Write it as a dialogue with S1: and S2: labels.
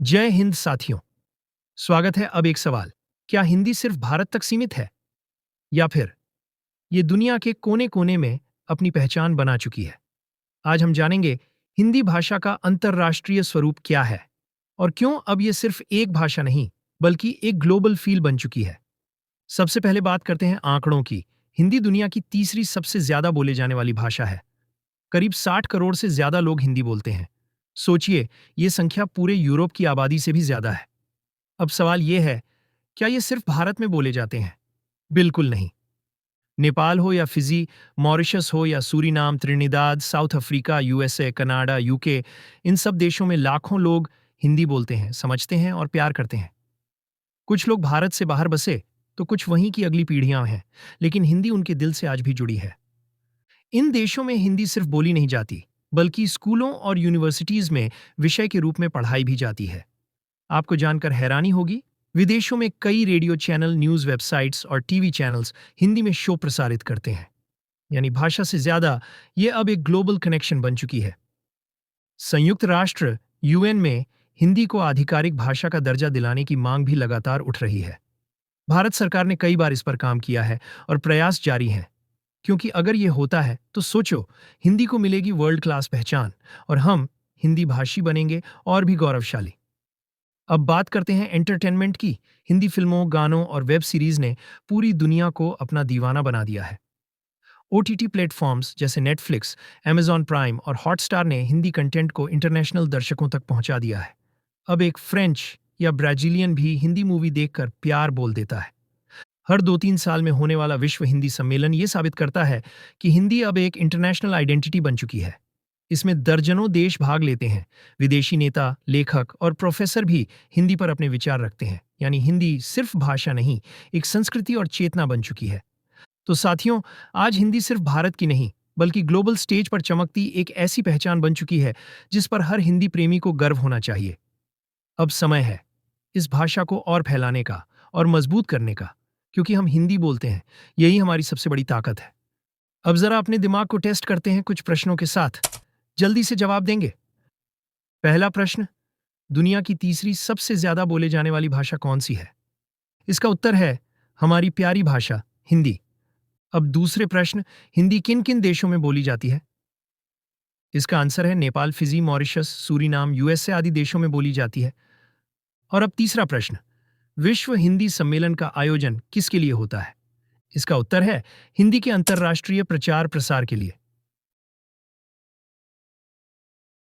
S1: जय हिंद साथियों। स्वागत है। अब एक सवाल, क्या हिंदी सिर्फ भारत तक सीमित है या फिर ये दुनिया के कोने कोने में अपनी पहचान बना चुकी है? आज हम जानेंगे हिंदी भाषा का अंतर्राष्ट्रीय स्वरूप क्या है और क्यों अब ये सिर्फ एक भाषा नहीं बल्कि एक ग्लोबल फील बन चुकी है। सबसे पहले बात करते हैं आंकड़ों की। हिंदी दुनिया की तीसरी सबसे ज्यादा बोले जाने वाली भाषा है। करीब 60 करोड़ से ज्यादा लोग हिंदी बोलते हैं। सोचिए, ये संख्या पूरे यूरोप की आबादी से भी ज्यादा है। अब सवाल यह है, क्या ये सिर्फ भारत में बोले जाते हैं? बिल्कुल नहीं। नेपाल हो या फिजी, मॉरिशस हो या Suriname, Trinidad, South Africa, USA, Canada, UK, इन सब देशों में लाखों लोग हिंदी बोलते हैं, समझते हैं और प्यार करते हैं। कुछ लोग भारत से बाहर बसे, तो कुछ वहीं की अगली पीढ़ियां हैं, लेकिन हिंदी उनके दिल से आज भी जुड़ी है। इन देशों में हिंदी सिर्फ बोली नहीं जाती, बल्कि स्कूलों और यूनिवर्सिटीज में विषय के रूप में पढ़ाई भी जाती है। आपको जानकर हैरानी होगी, विदेशों में कई रेडियो चैनल, न्यूज़ वेबसाइट्स और टीवी चैनल्स हिंदी में शो प्रसारित करते हैं। यानी भाषा से ज्यादा ये अब एक ग्लोबल कनेक्शन बन चुकी है। संयुक्त राष्ट्र यूएन में हिंदी को आधिकारिक भाषा का दर्जा दिलाने की मांग भी लगातार उठ रही है। भारत सरकार ने कई बार इस पर काम किया है और प्रयास जारी हैं। क्योंकि अगर ये होता है तो सोचो, हिंदी को मिलेगी वर्ल्ड क्लास पहचान और हम हिंदी भाषी बनेंगे और भी गौरवशाली। अब बात करते हैं एंटरटेनमेंट की। हिंदी फिल्मों, गानों और वेब सीरीज ने पूरी दुनिया को अपना दीवाना बना दिया है। ओटीटी प्लेटफॉर्म्स जैसे नेटफ्लिक्स, अमेजॉन प्राइम और हॉटस्टार ने हिंदी कंटेंट को इंटरनेशनल दर्शकों तक पहुंचा दिया है। अब एक फ्रेंच या ब्राजीलियन भी हिंदी मूवी देखकर प्यार बोल देता है। हर 2-3 साल में होने वाला विश्व हिंदी सम्मेलन ये साबित करता है कि हिंदी अब एक इंटरनेशनल आइडेंटिटी बन चुकी है। इसमें दर्जनों देश भाग लेते हैं। विदेशी नेता, लेखक और प्रोफेसर भी हिंदी पर अपने विचार रखते हैं। यानी हिंदी सिर्फ भाषा नहीं, एक संस्कृति और चेतना बन चुकी है। तो साथियों, आज हिंदी सिर्फ भारत की नहीं, बल्कि ग्लोबल स्टेज पर चमकती एक ऐसी पहचान बन चुकी है जिस पर हर हिंदी प्रेमी को गर्व होना चाहिए। अब समय है इस भाषा को और फैलाने का और मजबूत करने का, क्योंकि हम हिंदी बोलते हैं, यही हमारी सबसे बड़ी ताकत है। अब जरा अपने दिमाग को टेस्ट करते हैं कुछ प्रश्नों के साथ। जल्दी से जवाब देंगे। पहला प्रश्न, दुनिया की तीसरी सबसे ज्यादा बोले जाने वाली भाषा कौन सी है? इसका उत्तर है हमारी प्यारी भाषा हिंदी। अब दूसरे प्रश्न, हिंदी किन किन देशों में बोली जाती है? इसका आंसर है Nepal, Fiji, Mauritius, Suriname, USA आदि देशों में बोली जाती है। और अब तीसरा प्रश्न, विश्व हिंदी सम्मेलन का आयोजन किसके लिए होता है? इसका उत्तर है हिंदी के अंतर्राष्ट्रीय प्रचार प्रसार के लिए।